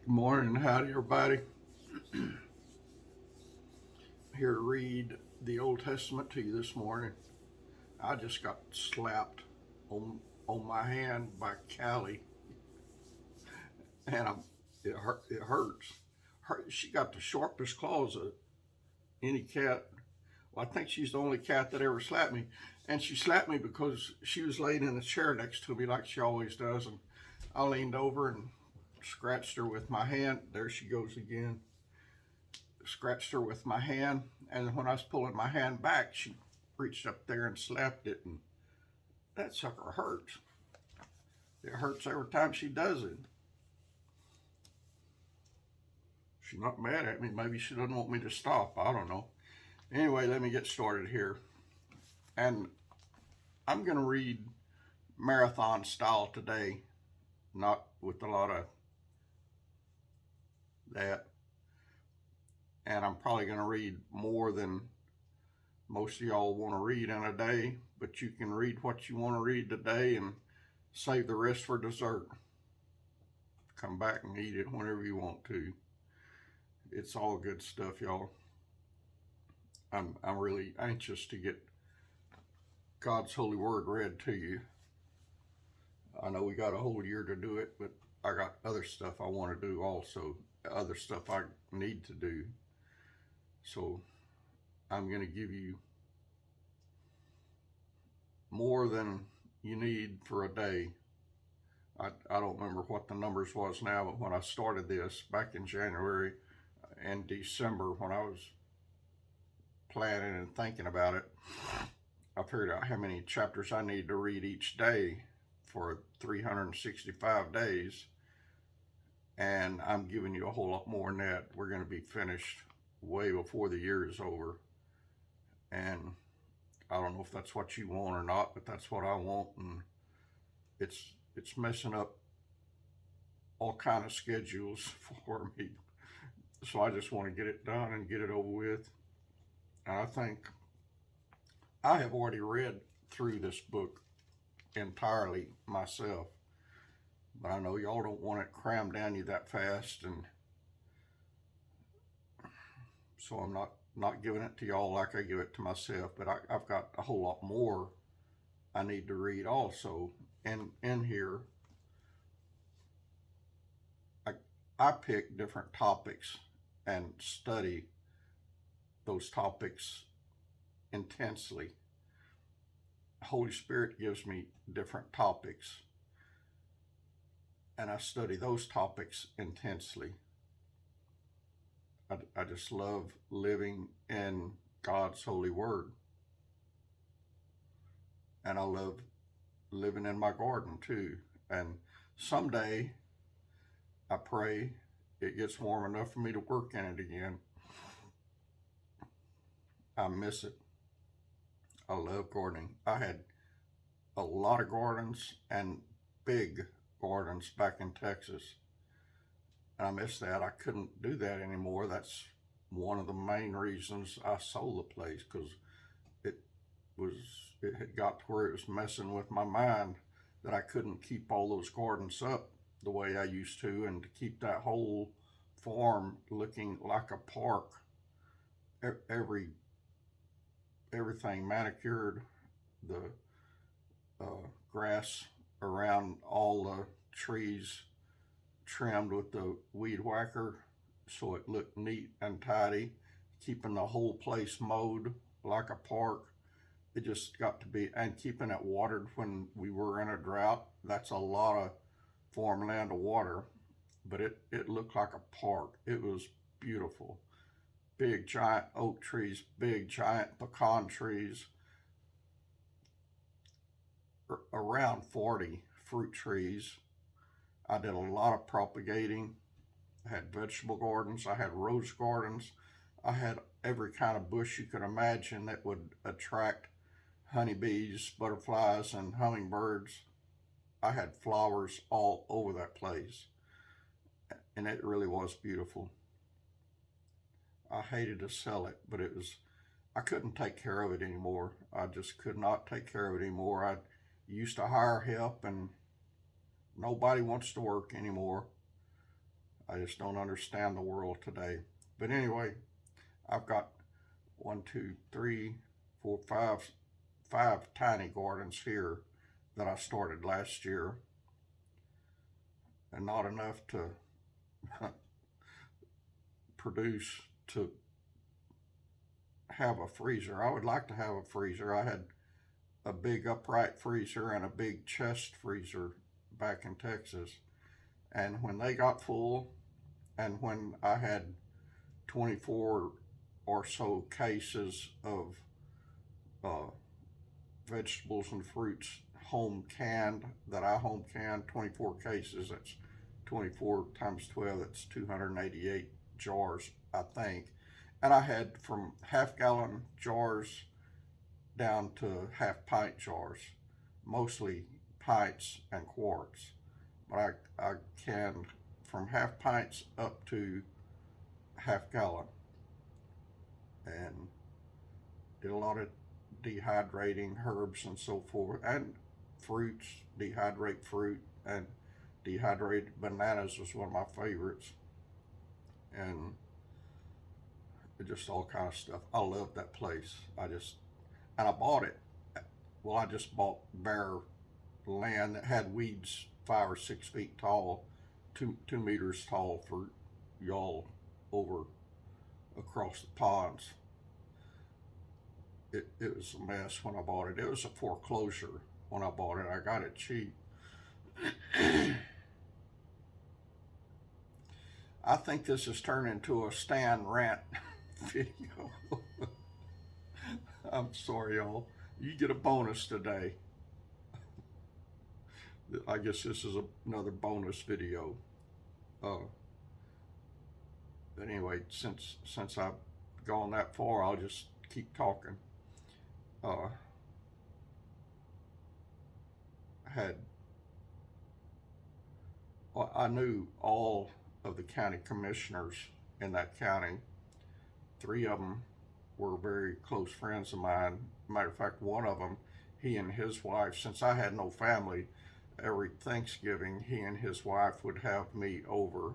Good morning. Howdy, everybody. Here to read the Old Testament to you this morning. I just got slapped on my hand by Callie, and it hurts. She got the sharpest claws of any cat. Well, I think she's the only cat that ever slapped me, and she slapped me because she was laying in the chair next to me like she always does, and I leaned over and scratched her with my hand. There she goes again. Scratched her with my hand, and when I was pulling my hand back, she reached up there and slapped it, and that sucker hurts. It hurts every time she does it. She's not mad at me. Maybe she doesn't want me to stop. I don't know. Anyway, let me get started here. And I'm going to read marathon style today, not with a lot of that. And I'm probably going to read more than most of y'all want to read in a day, but you can read what you want to read today and save the rest for dessert. Come back and eat it whenever you want to. It's all good stuff, y'all. I'm really anxious to get God's holy word read to you. I know we got a whole year to do it, but I got other stuff I want to do also, other stuff I need to do. So I'm going to give you more than you need for a day. I don't remember what the numbers was now, but when I started this back in January and December, when I was planning and thinking about it, I figured out how many chapters I need to read each day for 365 days. And I'm giving you a whole lot more than that. We're going to be finished way before the year is over. And I don't know if that's what you want or not, but that's what I want. And it's messing up all kind of schedules for me. So I just want to get it done and get it over with. And I think I have already read through this book entirely myself. But I know y'all don't want it crammed down you that fast, and so I'm not giving it to y'all like I give it to myself. But I've got a whole lot more I need to read also. And in here, I pick different topics and study those topics intensely. Holy Spirit gives me different topics, and I study those topics intensely. I just love living in God's holy word. And I love living in my garden too. And someday, I pray it gets warm enough for me to work in it again. I miss it. I love gardening. I had a lot of gardens and big gardens back in Texas. And I miss that. I couldn't do that anymore. That's one of the main reasons I sold the place, because it had got to where it was messing with my mind that I couldn't keep all those gardens up the way I used to, and to keep that whole farm looking like a park. Everything manicured, the grass around all the trees trimmed with the weed whacker so it looked neat and tidy, keeping the whole place mowed like a park. It just got to be, and keeping it watered when we were in a drought. That's a lot of farmland to water, but it looked like a park. It was beautiful. Big giant oak trees, big giant pecan trees, around 40 fruit trees. I did a lot of propagating. I had vegetable gardens, I had rose gardens, I had every kind of bush you could imagine that would attract honeybees, butterflies, and hummingbirds. I had flowers all over that place, and it really was beautiful. I hated to sell it, but I couldn't take care of it anymore. I just could not take care of it anymore. I used to hire help, and nobody wants to work anymore. I just don't understand the world today. But anyway, I've got one, two, three, four, five tiny gardens here that I started last year, and not enough to produce to have a freezer. I would like to have a freezer. I had a big upright freezer and a big chest freezer back in Texas. And when they got full, and when I had 24 or so cases of uh, vegetables and fruits home canned, that I home canned, 24 cases, that's 24 times 12, that's 288 jars, I think. And I had from half-gallon jars down to half-pint jars, mostly pints and quarts. But I canned from half pints up to half-gallon, and did a lot of dehydrating herbs and so forth, and fruits, dehydrate fruit, and dehydrated bananas was one of my favorites, and just all kind of stuff. I love that place. And I bought it. Well, I just bought bare land that had weeds 5 or 6 feet tall, 2 meters tall for y'all over across the ponds. It was a mess when I bought it. It was a foreclosure when I bought it. I got it cheap. I think this has turned into a Stan rant video. I'm sorry, y'all. You get a bonus today. I guess this is another bonus video. But anyway, since I've gone that far, I'll just keep talking. I knew all of the county commissioners in that county. 3 of them were very close friends of mine. Matter of fact, one of them, he and his wife, since I had no family, every Thanksgiving, he and his wife would have me over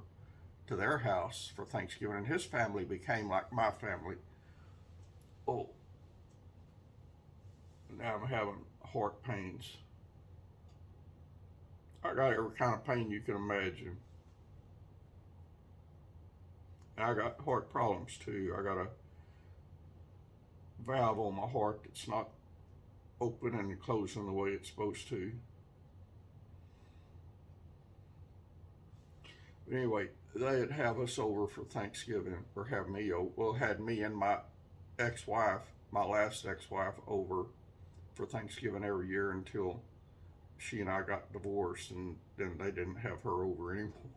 to their house for Thanksgiving, and his family became like my family. Oh, now I'm having heart pains. I got every kind of pain you can imagine. And I got heart problems too. I got a valve on my heart that's not open and closing the way it's supposed to. But anyway, they'd have us over for Thanksgiving, or have me over. Well, had me and my ex-wife, my last ex-wife, over for Thanksgiving every year until she and I got divorced, and then they didn't have her over anymore.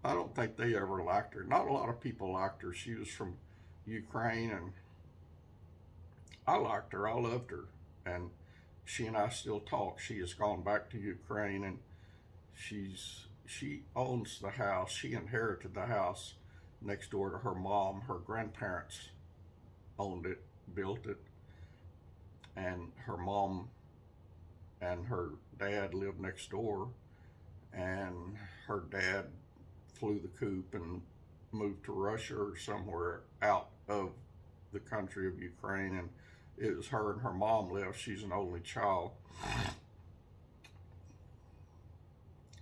I don't think they ever liked her. Not a lot of people liked her. She was from Ukraine, and I liked her. I loved her. And she and I still talk. She has gone back to Ukraine, and she owns the house. She inherited the house next door to her mom. Her grandparents owned it, built it, and her mom and her dad lived next door, and her dad flew the coop and moved to Russia or somewhere out of the country of Ukraine, and it was her and her mom left. She's an only child,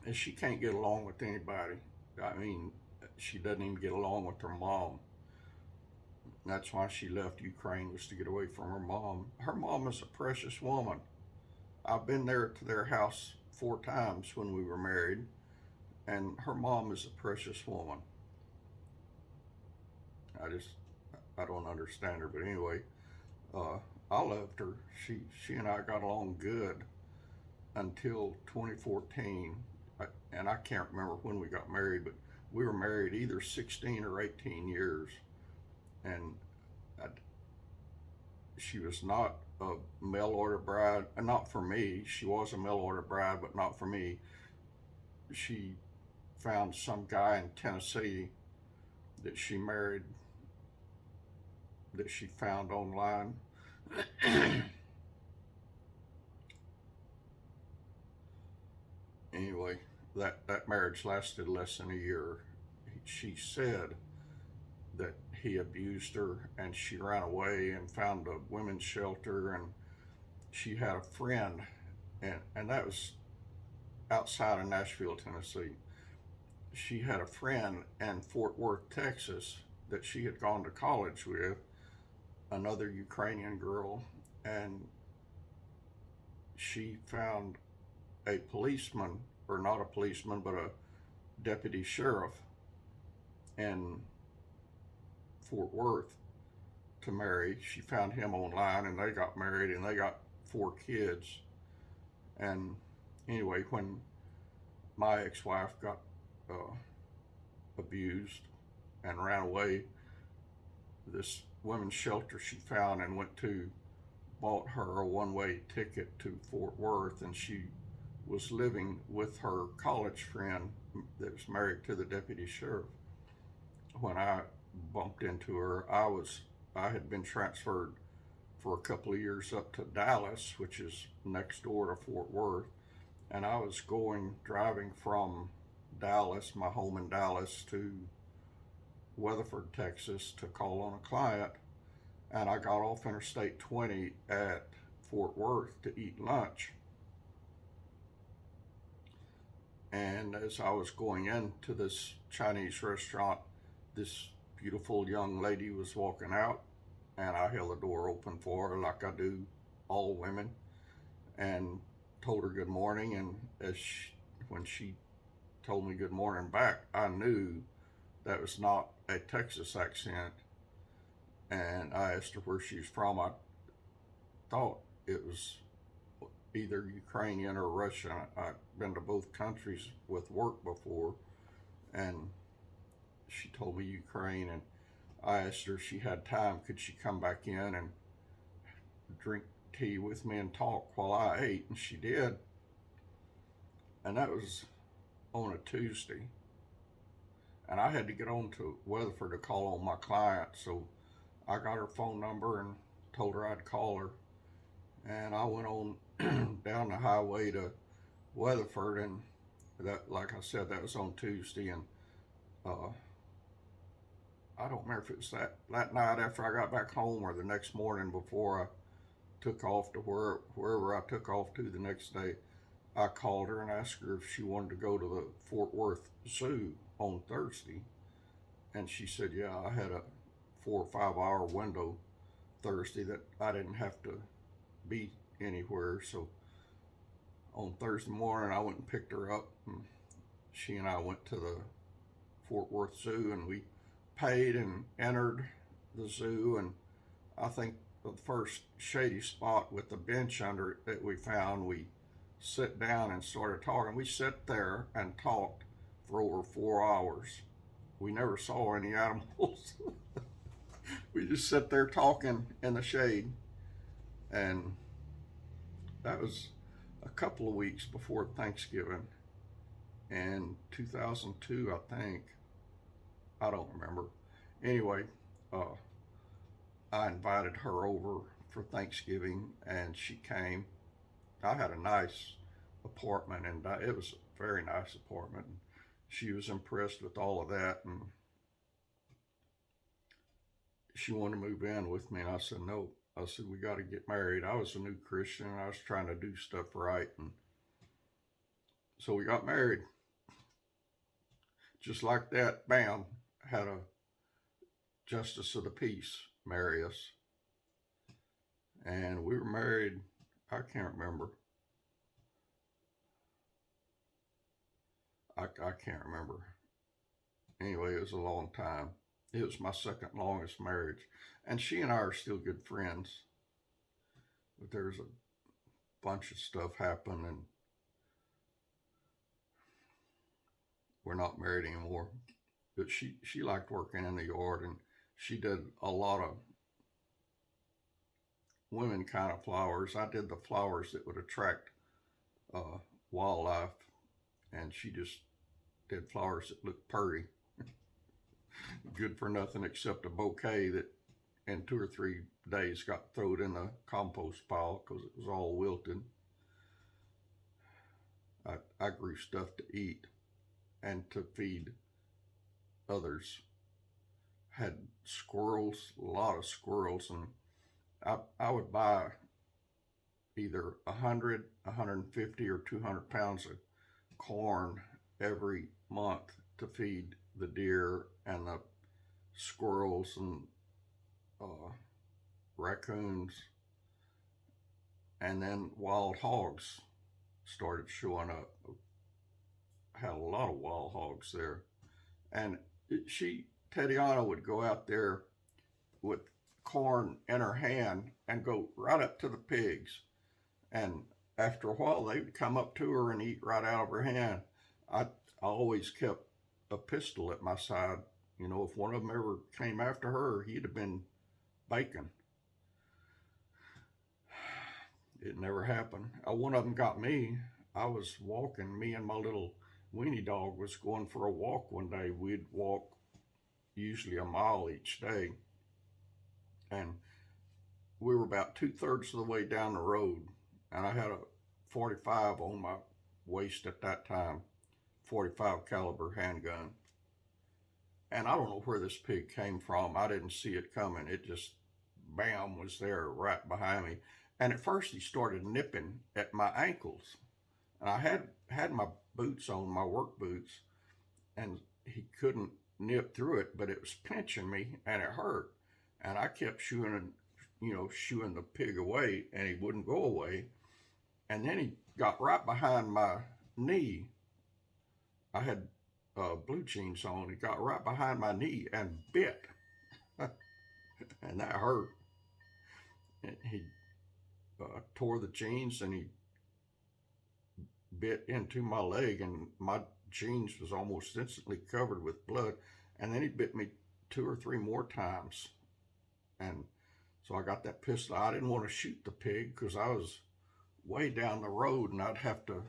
and she can't get along with anybody. I mean, she doesn't even get along with her mom. That's why she left Ukraine, was to get away from her mom. Her mom is a precious woman. I've been there to their house 4 times when we were married, and her mom is a precious woman. I don't understand her, but anyway, I loved her. She and I got along good until 2014, and I can't remember when we got married, but we were married either 16 or 18 years, and she was not a mail order bride, and not for me. She was a mail order bride, but not for me. She found some guy in Tennessee that she married, that she found online. Anyway, that marriage lasted less than a year. She said that he abused her, and she ran away and found a women's shelter, and she had a friend, and that was outside of Nashville, Tennessee. She had a friend in Fort Worth, Texas, that she had gone to college with, another Ukrainian girl, and she found a policeman, or not a policeman, but a deputy sheriff in Fort Worth to marry. She found him online, and they got married, and they got 4 kids. And anyway, when my ex-wife got uh, abused and ran away, this women's shelter she found and went to bought her a one-way ticket to Fort Worth, and she was living with her college friend that was married to the deputy sheriff. When I bumped into her, I had been transferred for a couple of years up to Dallas, which is next door to Fort Worth, and I was driving from Dallas, my home in Dallas, to Weatherford, Texas, to call on a client, and I got off Interstate 20 at Fort Worth to eat lunch. And as I was going into this Chinese restaurant, this beautiful young lady was walking out, and I held the door open for her like I do all women, and told her good morning. And when she told me good morning back, I knew that was not a Texas accent. And I asked her where she's from. I thought it was either Ukrainian or Russian. I've been to both countries with work before, and she told me Ukraine. And I asked her if she had time, could she come back in and drink tea with me and talk while I ate, and she did. And that was on a Tuesday, and I had to get on to Weatherford to call on my client, so I got her phone number and told her I'd call her, and I went on down the highway to Weatherford, and that, like I said, that was on Tuesday. And I don't remember if it was that night after I got back home or the next morning before I took off to wherever I took off to the next day. I called her and asked her if she wanted to go to the Fort Worth Zoo on Thursday, and she said, yeah, I had a 4 or 5 hour window Thursday that I didn't have to be anywhere. So on Thursday morning, I went and picked her up, and she and I went to the Fort Worth Zoo, and we paid and entered the zoo. And I think the first shady spot with the bench under it that we found, we sit down and started talking. We sat there and talked for over 4 hours. We never saw any animals. We just sat there talking in the shade. And that was a couple of weeks before Thanksgiving in 2002, I think. I don't remember. Anyway, I invited her over for Thanksgiving, and she came. I had a nice apartment, and it was a very nice apartment. She was impressed with all of that, and she wanted to move in with me, and I said no. I said, we got to get married. I was a new Christian, and I was trying to do stuff right, and so we got married. Just like that, bam, had a justice of the peace marry us. And we were married, I can't remember. I can't remember. Anyway, it was a long time. It was my second longest marriage. And she and I are still good friends. But there's a bunch of stuff happened, and we're not married anymore. But she liked working in the yard, and she did a lot of women kind of flowers. I did the flowers that would attract wildlife, and she just did flowers that looked pretty. Good for nothing except a bouquet that in 2 or 3 days got thrown in the compost pile because it was all wilted. I grew stuff to eat and to feed others. Had squirrels, a lot of squirrels, and I would buy either 100, 150, or 200 pounds of corn every month to feed the deer and the squirrels and uh, raccoons, and then wild hogs started showing up. I had a lot of wild hogs there, and Tatiana would go out there with corn in her hand and go right up to the pigs. And after a while, they would come up to her and eat right out of her hand. I always kept a pistol at my side. You know, if one of them ever came after her, he'd have been bacon. It never happened. One of them got me. I was walking, me and my little weenie dog was going for a walk one day. We'd walk usually a mile each day. And we were about 2/3 of the way down the road. And I had a 45 on my waist at that time, 45 caliber handgun. And I don't know where this pig came from. I didn't see it coming. It just, bam, was there right behind me. And at first he started nipping at my ankles. And I had my boots on, my work boots, and he couldn't nip through it, but it was pinching me and it hurt. And I kept shooing the pig away, and he wouldn't go away. And then he got right behind my knee. I had blue jeans on. He got right behind my knee and bit. And that hurt. And he tore the jeans, and he bit into my leg, and my jeans was almost instantly covered with blood. And then he bit me 2 or 3 more times. And so I got that pistol. I didn't want to shoot the pig because I was way down the road, and I'd have to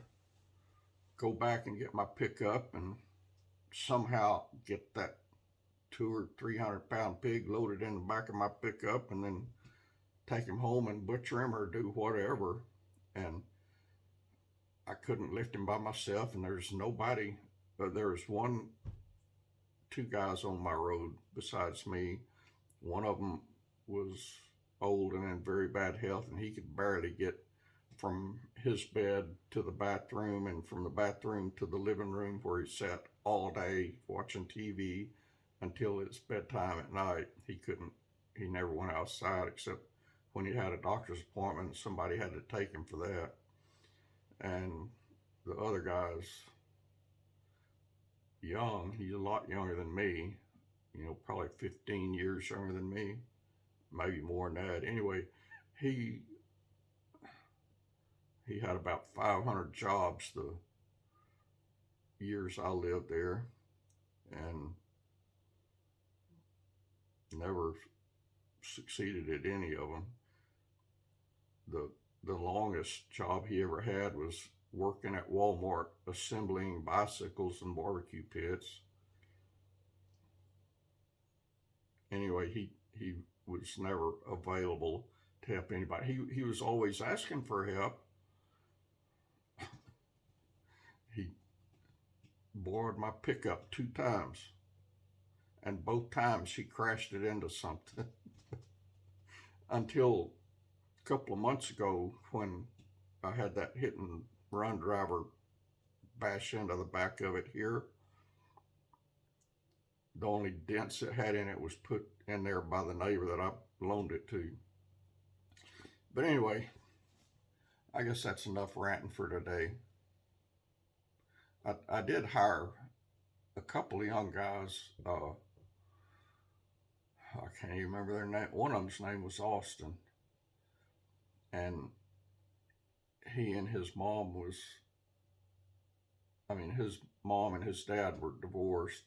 go back and get my pickup and somehow get that 200 or 300 pound pig loaded in the back of my pickup, and then take him home and butcher him or do whatever. And I couldn't lift him by myself, and there's nobody. There was 2 guys on my road besides me. One of them was old and in very bad health, and he could barely get from his bed to the bathroom, and from the bathroom to the living room, where he sat all day watching TV until it's bedtime at night. He never went outside except when he had a doctor's appointment and somebody had to take him for that. And the other guy's young. He's a lot younger than me, probably 15 years younger than me, maybe more than that. Anyway, he had about 500 jobs the years I lived there, and never succeeded at any of them. The longest job he ever had was working at Walmart assembling bicycles and barbecue pits. Anyway, he was never available to help anybody. He was always asking for help. He borrowed my pickup 2 times, and both times he crashed it into something. Until a couple of months ago, when I had that hit and run driver bash into the back of it here. The only dents it had in it was put in there by the neighbor that I loaned it to. But anyway, I guess that's enough ranting for today. I did hire a couple of young guys. I can't even remember their name. One of them's name was Austin. And he and his mom his mom and his dad were divorced.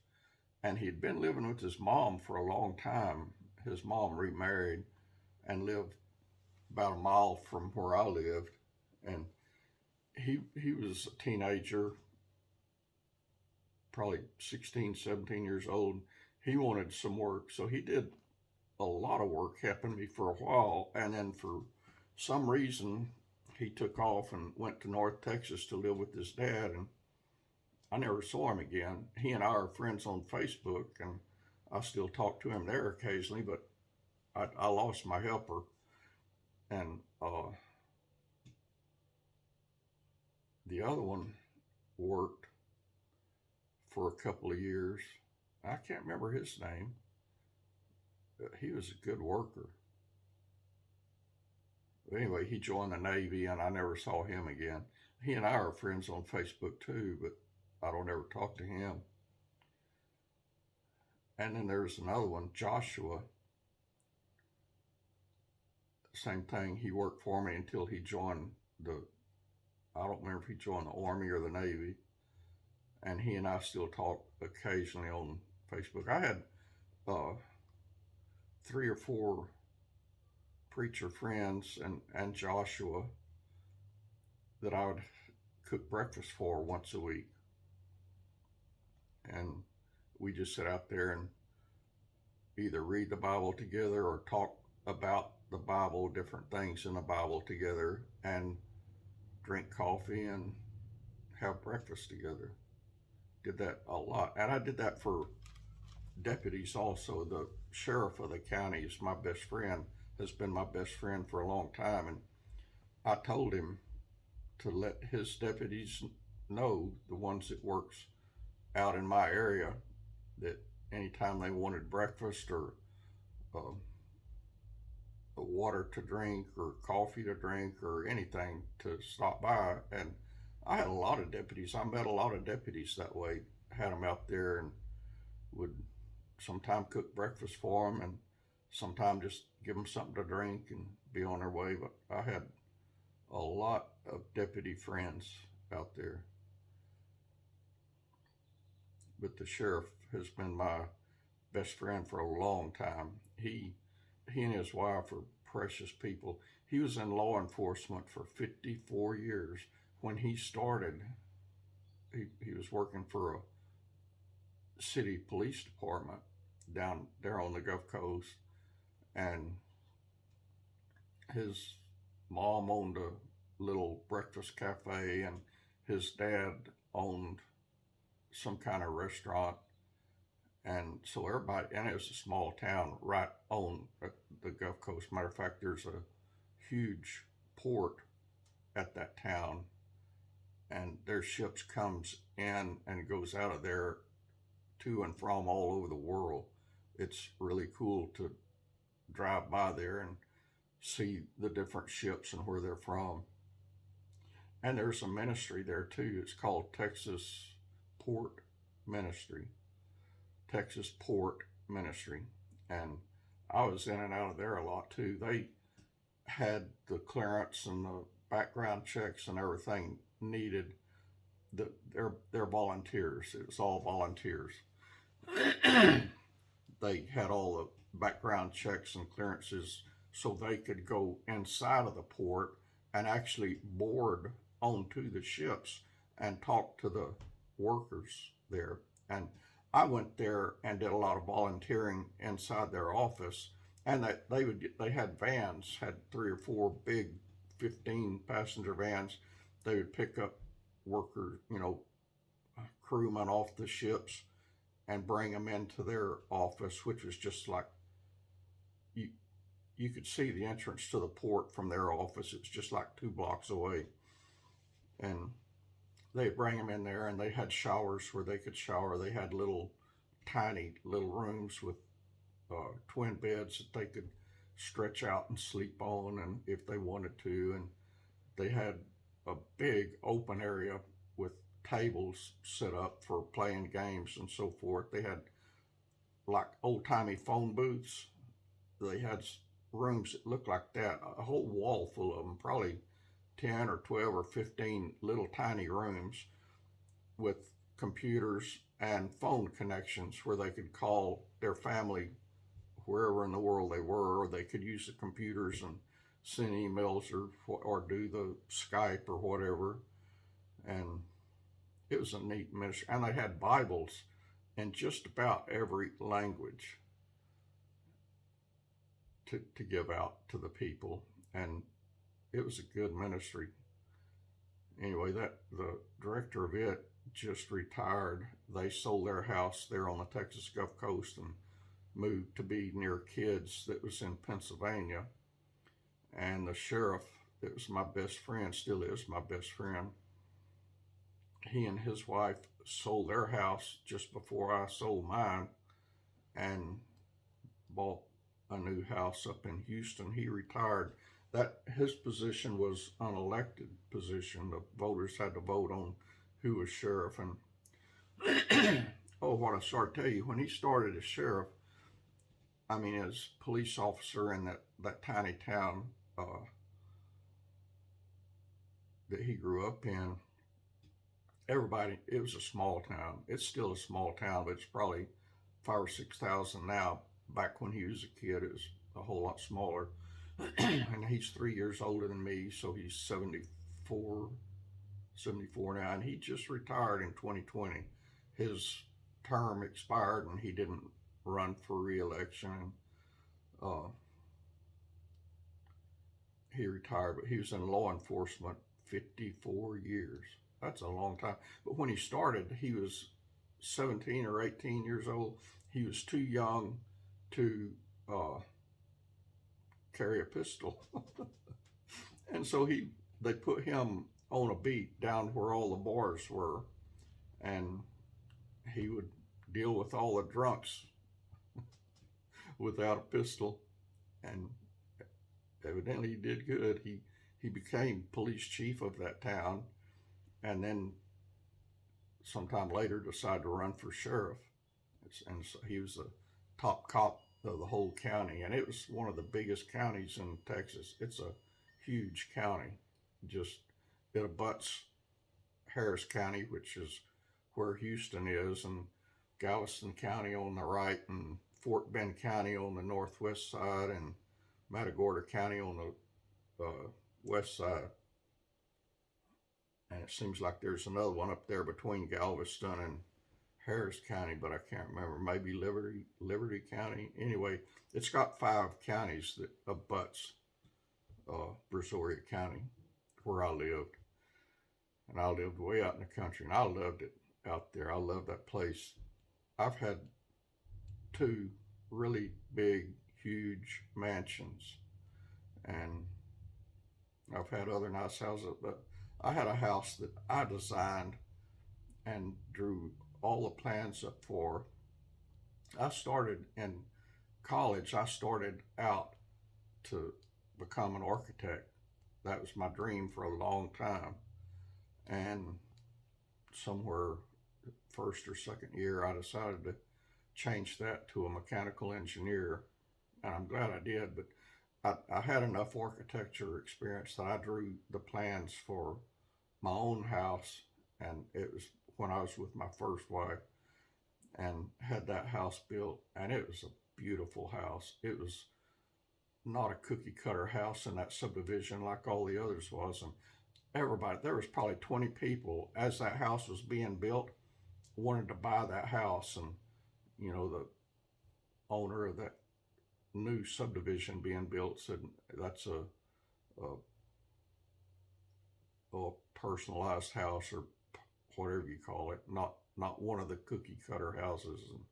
And he'd been living with his mom for a long time. His mom remarried and lived about a mile from where I lived. And he was a teenager, probably 16, 17 years old. He wanted some work, so he did a lot of work helping me for a while. And then for some reason, he took off and went to North Texas to live with his dad, and I never saw him again. He and I are friends on Facebook, and I still talk to him there occasionally, but I lost my helper, and the other one worked for a couple of years. I can't remember his name. He was a good worker. But anyway, he joined the Navy, and I never saw him again. He and I are friends on Facebook too, but I don't ever talk to him. And then there's another one, Joshua. Same thing. He worked for me until he joined I don't remember if he joined the Army or the Navy. And he and I still talk occasionally on Facebook. I had 3 or 4 preacher friends and Joshua that I would cook breakfast for once a week. And we just sit out there and either read the Bible together or talk about the Bible, different things in the Bible together, and drink coffee and have breakfast together. Did that a lot. And I did that for deputies also. The sheriff of the county is my best friend, has been my best friend for a long time. And I told him to let his deputies know, the ones that works out in my area, that anytime they wanted breakfast or water to drink or coffee to drink or anything, to stop by. And I had a lot of deputies. I met a lot of deputies that way. Had them out there and would sometime cook breakfast for them and sometime just give them something to drink and be on their way. But I had a lot of deputy friends out there. But the sheriff has been my best friend for a long time. He and his wife are precious people. He was in law enforcement for 54 years. When he started, he was working for a city police department down there on the Gulf Coast, and his mom owned a little breakfast cafe, and his dad owned some kind of restaurant. And so everybody, and it was a small town right on the Gulf Coast. Matter of fact, there's a huge port at that town, and their ships comes in and goes out of there to and from all over the world. It's really cool to drive by there and see the different ships and where they're from. And there's a ministry there too. It's called Texas Port Ministry. Texas Port Ministry. And I was in and out of there a lot too. They had the clearance and the background checks and everything needed. They're volunteers. It was all volunteers. They had all the background checks and clearances so they could go inside of the port and actually board onto the ships and talk to the workers there. And I went there and did a lot of volunteering inside their office, and that they had vans, had 3 or 4 big 15 passenger vans. They would pick up workers, crewmen off the ships and bring them into their office, which was just like, you could see the entrance to the port from their office. It's just like 2 blocks away. And they bring them in there, and they had showers where they could shower. They had tiny little rooms with twin beds that they could stretch out and sleep on, and if they wanted to. And they had a big open area with tables set up for playing games and so forth. They had like old-timey phone booths. They had rooms that looked like that, a whole wall full of them, probably 10 or 12 or 15 little tiny rooms with computers and phone connections where they could call their family wherever in the world they were, or they could use the computers and send emails or do the Skype or whatever. And it was a neat ministry. And they had Bibles in just about every language to give out to the people. And it was a good ministry. Anyway, that the director of it just retired. They sold their house there on the Texas Gulf Coast and moved to be near kids that was in Pennsylvania. And the sheriff that was my best friend, still is my best friend, he and his wife sold their house just before I sold mine and bought a new house up in Houston. He retired. That his position was an elected position. The voters had to vote on who was sheriff. And oh, what I started to tell you, when he started as sheriff, I mean, as police officer in that tiny town that he grew up in, everybody, it was a small town. It's still a small town, but it's probably 5,000 or 6,000 now. Back when he was a kid, it was a whole lot smaller. And he's 3 years older than me, so he's 74 now, and he just retired in 2020. His term expired and he didn't run for re-election. He retired, but he was in law enforcement 54 years. That's a long time. But when he started, he was 17 or 18 years old. He was too young to carry a pistol. And so they put him on a beat down where all the bars were, and he would deal with all the drunks without a pistol, and evidently he did good. He became police chief of that town, and then sometime later decided to run for sheriff. And so he was the top cop of the whole county, and it was one of the biggest counties in Texas. It's a huge county. Just it abuts Harris County, which is where Houston is, and Galveston County on the right, and Fort Bend County on the northwest side, and Matagorda County on the west side. And it seems like there's another one up there between Galveston and Harris County, but I can't remember. Maybe Liberty County. Anyway, it's got 5 counties that abuts Brazoria County, where I lived. And I lived way out in the country, and I loved it out there. I love that place. I've had 2 really big, huge mansions, and I've had other nice houses, but I had a house that I designed and drew all the plans up for. I started in college. I started out to become an architect. That was my dream for a long time. And somewhere first or second year, I decided to change that to a mechanical engineer, and I'm glad I did. But I had enough architecture experience that I drew the plans for my own house, and it was when I was with my first wife, and had that house built, and it was a beautiful house. It was not a cookie cutter house in that subdivision like all the others was, and everybody, there was probably 20 people as that house was being built, wanted to buy that house. And the owner of that new subdivision being built said that's a personalized house, or whatever you call it, not one of the cookie cutter houses. And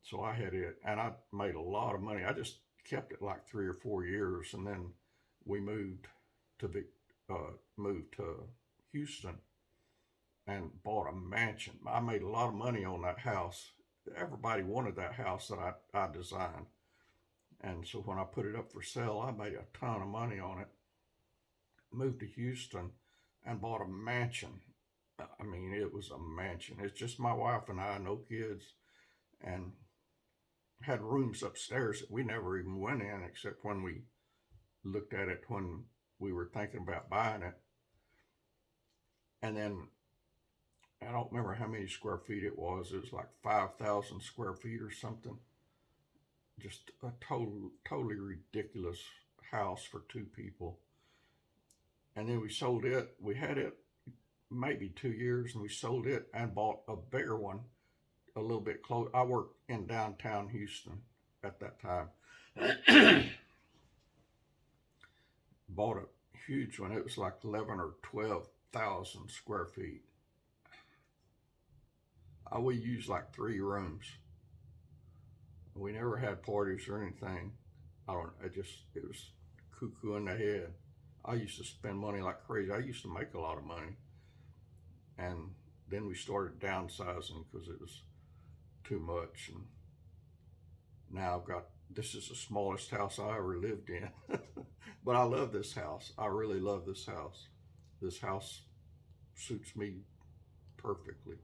so I had it, and I made a lot of money. I just kept it like 3 or 4 years, and then we moved to Houston and bought a mansion. I made a lot of money on that house. Everybody wanted that house that I designed. And so when I put it up for sale, I made a ton of money on it. Moved to Houston and bought a mansion. I mean, it was a mansion. It's just my wife and I, no kids, and had rooms upstairs that we never even went in except when we looked at it when we were thinking about buying it. And then I don't remember how many square feet it was. It was like 5,000 square feet or something. Just a totally ridiculous house for 2 people. And then we sold it. We had it maybe 2 years, and we sold it and bought a bigger one a little bit close. I worked in downtown Houston at that time. Bought a huge one. It was like 11 or 12,000 square feet. We used like 3 rooms. We never had parties or anything. It was cuckoo in the head. I used to spend money like crazy. I used to make a lot of money. And then we started downsizing because it was too much. And now this is the smallest house I ever lived in. But I love this house. I really love this house. This house suits me perfectly.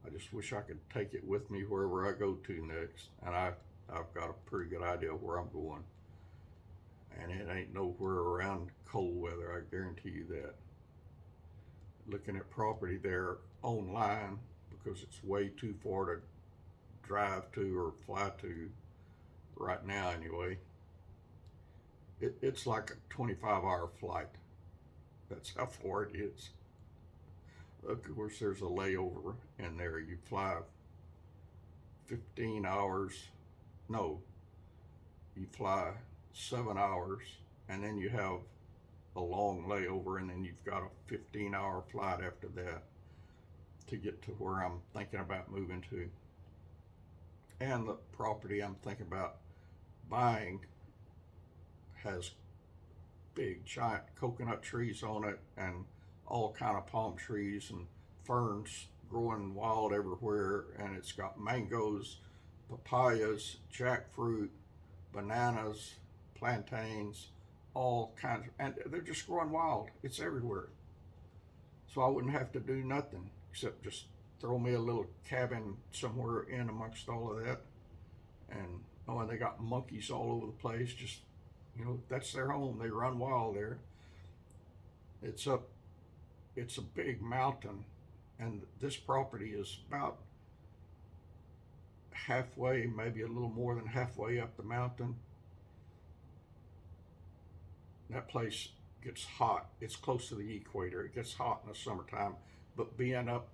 I just wish I could take it with me wherever I go to next. And I've got a pretty good idea of where I'm going. And it ain't nowhere around cold weather, I guarantee you that. Looking at property there online, because it's way too far to drive to or fly to right now anyway. It's like a 25-hour flight. That's how far it is. Of course, there's a layover in there. You fly 15 hours. No, you fly 7 hours, and then you have a long layover, and then you've got a 15-hour flight after that to get to where I'm thinking about moving to. And the property I'm thinking about buying has big giant coconut trees on it and all kind of palm trees and ferns growing wild everywhere, and it's got mangoes, papayas, jackfruit, bananas, plantains, all kinds, and they're just growing wild. It's everywhere. So I wouldn't have to do nothing except just throw me a little cabin somewhere in amongst all of that. And and they got monkeys all over the place. Just, that's their home. They run wild there. It's a big mountain, and this property is about halfway, maybe a little more than halfway up the mountain. That place gets hot. It's close to the equator. It gets hot in the summertime, but being up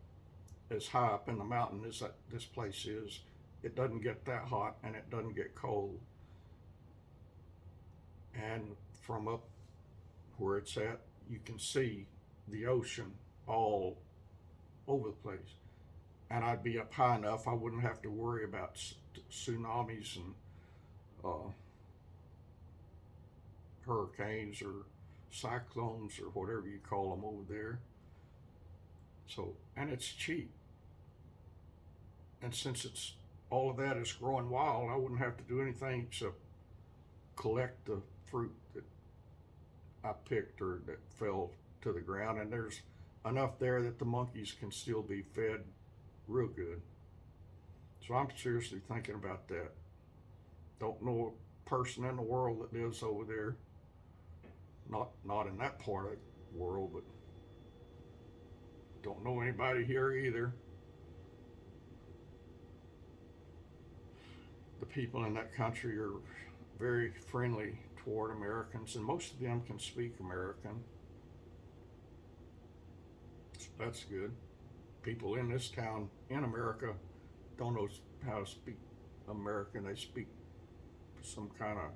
as high up in the mountain as this place is, it doesn't get that hot and it doesn't get cold. And from up where it's at, you can see the ocean all over the place. And I'd be up high enough I wouldn't have to worry about tsunamis and hurricanes or cyclones or whatever you call them over there. So, and it's cheap. And since all of that is growing wild, I wouldn't have to do anything except collect the fruit that I picked or that fell to the ground. And there's enough there that the monkeys can still be fed real good. So I'm seriously thinking about that. Don't know a person in the world that lives over there. Not in that part of the world, but don't know anybody here either. The people in that country are very friendly toward Americans, and most of them can speak American. So that's good. People in this town in America don't know how to speak American. They speak some kind of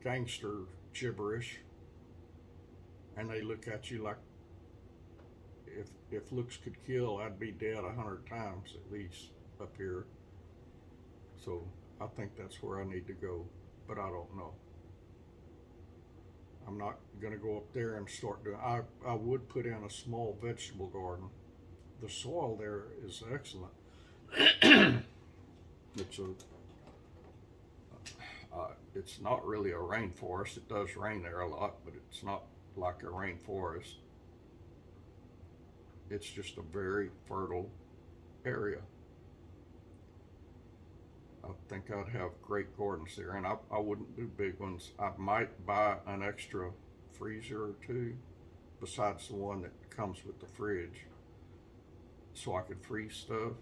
gangster gibberish, and they look at you like if looks could kill, I'd be dead 100 times at least up here. So I think that's where I need to go, but I don't know. I'm not gonna go up there and start doing. I would put in a small vegetable garden. The soil there is excellent. It's it's not really a rainforest. It does rain there a lot, but it's not like a rainforest. It's just a very fertile area. I think I'd have great gardens there, and I wouldn't do big ones. I might buy an extra freezer or two besides the one that comes with the fridge so I could freeze stuff.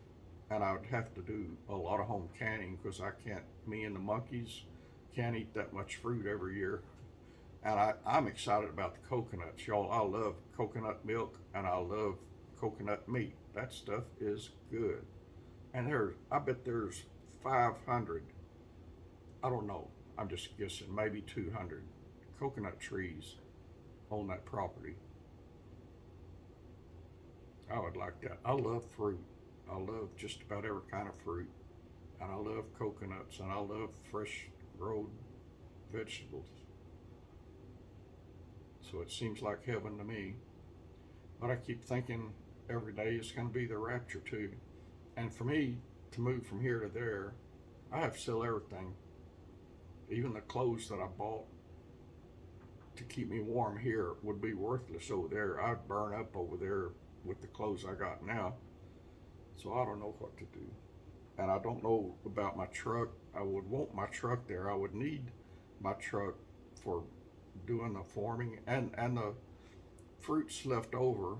And I would have to do a lot of home canning because me and the monkeys can't eat that much fruit every year. And I'm excited about the coconuts. Y'all, I love coconut milk and I love coconut meat. That stuff is good. And I bet there's 500, I don't know, I'm just guessing, maybe 200 coconut trees on that property. I would like that. I love fruit. I love just about every kind of fruit. And I love coconuts and I love fresh grown vegetables. So it seems like heaven to me. But I keep thinking every day is going to be the rapture too. And for me to move from here to there, I have to sell everything. Even the clothes that I bought to keep me warm here would be worthless over there. I'd burn up over there with the clothes I got now. So I don't know what to do. And I don't know about my truck. I would want my truck there. I would need my truck for doing the farming and the fruits left over.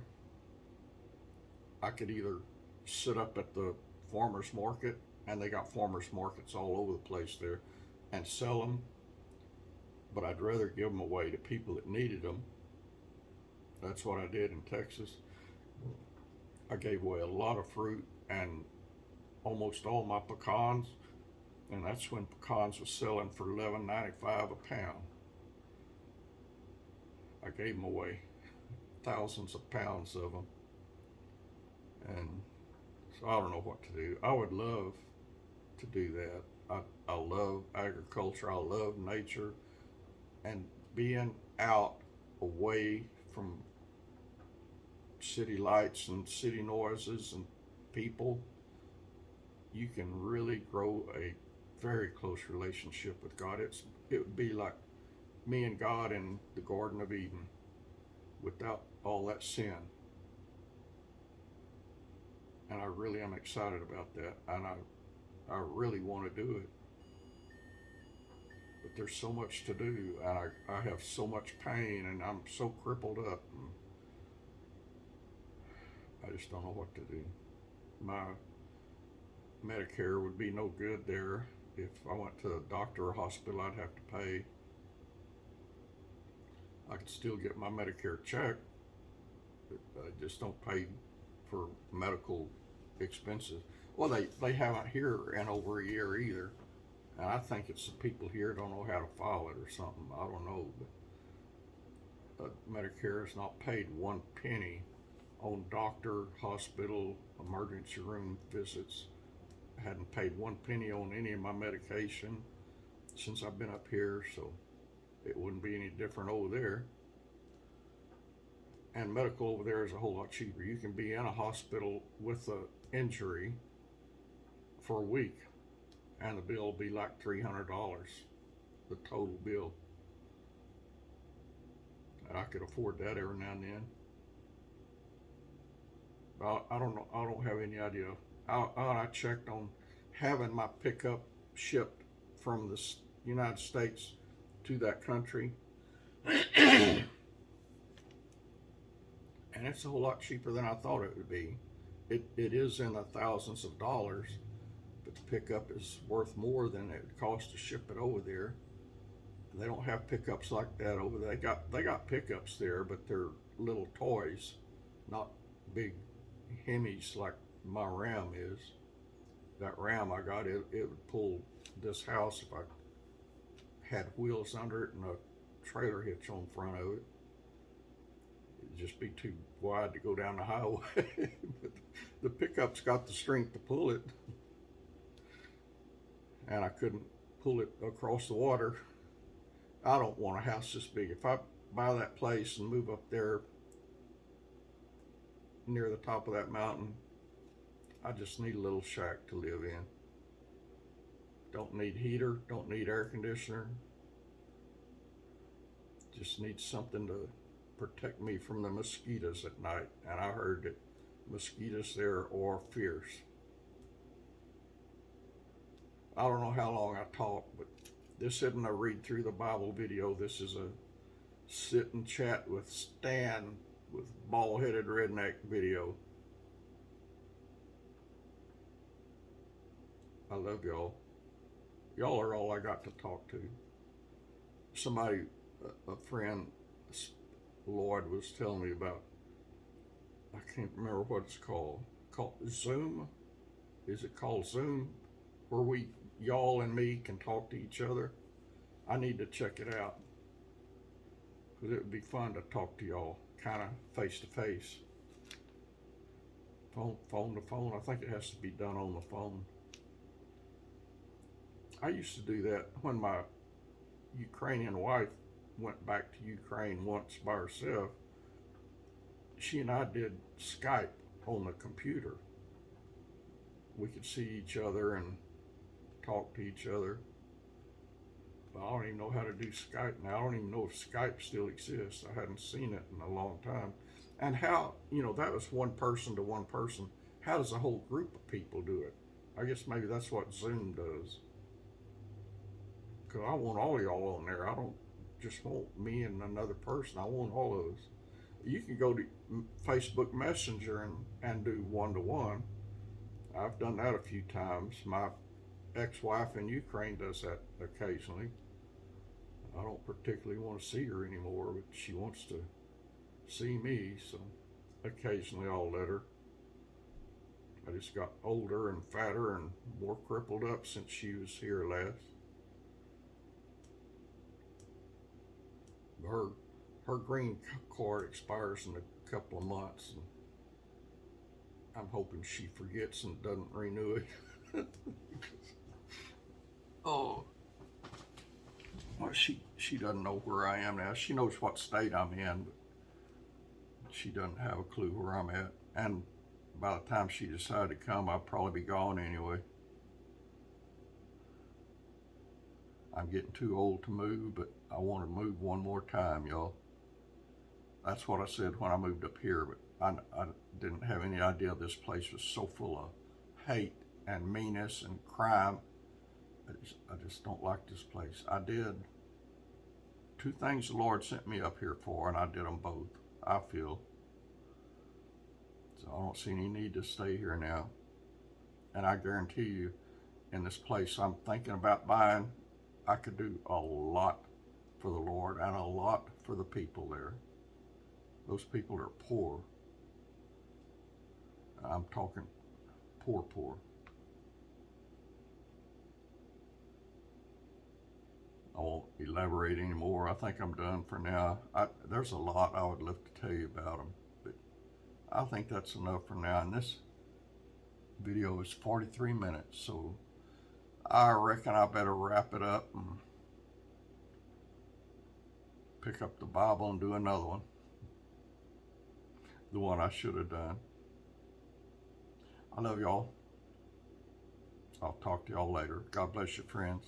I could either sit up at the farmer's market, and they got farmer's markets all over the place there, and sell them. But I'd rather give them away to people that needed them. That's what I did in Texas. I gave away a lot of fruit and almost all my pecans, and that's when pecans was selling for $11.95 a pound. I gave them away, thousands of pounds of them, and so I don't know what to do. I would love to do that. I love agriculture. I love nature, and being out away from city lights and city noises and people, you can really grow a very close relationship with God. It would be like me and God in the Garden of Eden without all that sin. And I really am excited about that, and I really want to do it. But there's so much to do, and I have so much pain, and I'm so crippled up. And I just don't know what to do. My Medicare would be no good there. If I went to a doctor or hospital, I'd have to pay. I could still get my Medicare check. I just don't pay for medical expenses. Well, they haven't here in over a year either. And I think it's the people here don't know how to file it or something. I don't know. But Medicare has not paid one penny on doctor, hospital, emergency room visits. I hadn't paid one penny on any of my medication since I've been up here, so it wouldn't be any different over there. And medical over there is a whole lot cheaper. You can be in a hospital with an injury for a week, and the bill will be like $300, the total bill. And I could afford that every now and then. But I don't know. I don't have any idea. I checked on having my pickup shipped from the United States to that country. And it's a whole lot cheaper than I thought it would be. It is in the thousands of dollars, but the pickup is worth more than it costs to ship it over there. They don't have pickups like that over there. They got pickups there, but they're little toys, not big Hemis like my Ram is. That Ram I got, it would pull this house if I had wheels under it and a trailer hitch on front of it. It'd just be too wide to go down the highway. But the pickup's got the strength to pull it, and I couldn't pull it across the water. I don't want a house this big. If I buy that place and move up there near the top of that mountain, I just need a little shack to live in. Don't need heater, don't need air conditioner. Just need something to protect me from the mosquitoes at night. And I heard that mosquitoes there are fierce. I don't know how long I talk, but this isn't a read through the Bible video. This is a sit and chat with Stan with bald-headed redneck video. I love y'all. Y'all are all I got to talk to. Somebody, a friend, Lloyd, was telling me about, I can't remember what it's called Zoom? Is it called Zoom? Where y'all and me can talk to each other? I need to check it out. But it would be fun to talk to y'all kind of face to face. Phone to phone. I think it has to be done on the phone. I used to do that when my Ukrainian wife went back to Ukraine once by herself. She and I did Skype on the computer. We could see each other and talk to each other. But I don't even know how to do Skype now. I don't even know if Skype still exists. I hadn't seen it in a long time. And how, that was one person to one person. How does a whole group of people do it? I guess maybe that's what Zoom does. Because I want all of y'all on there. I don't just want me and another person. I want all of us. You can go to Facebook Messenger and do one-to-one. I've done that a few times. My ex-wife in Ukraine does that occasionally. I don't particularly want to see her anymore, but she wants to see me, so occasionally I'll let her. I just got older and fatter and more crippled up since she was here last. Her green card expires in a couple of months, and I'm hoping she forgets and doesn't renew it. Oh, well, she doesn't know where I am now. She knows what state I'm in, but she doesn't have a clue where I'm at. And by the time she decided to come, I'll probably be gone anyway. I'm getting too old to move, but I want to move one more time, y'all. That's what I said when I moved up here, but I didn't have any idea this place was so full of hate and meanness and crime. I just don't like this place. I did 2 things the Lord sent me up here for, and I did them both, I feel. So I don't see any need to stay here now. And I guarantee you, in this place I'm thinking about buying, I could do a lot for the Lord and a lot for the people there. Those people are poor. I'm talking poor. I won't elaborate anymore. I think I'm done for now. There's a lot I would love to tell you about them, but I think that's enough for now. And this video is 43 minutes, so I reckon I better wrap it up and pick up the Bible and do another one. The one I should have done. I love y'all. I'll talk to y'all later. God bless you, friends.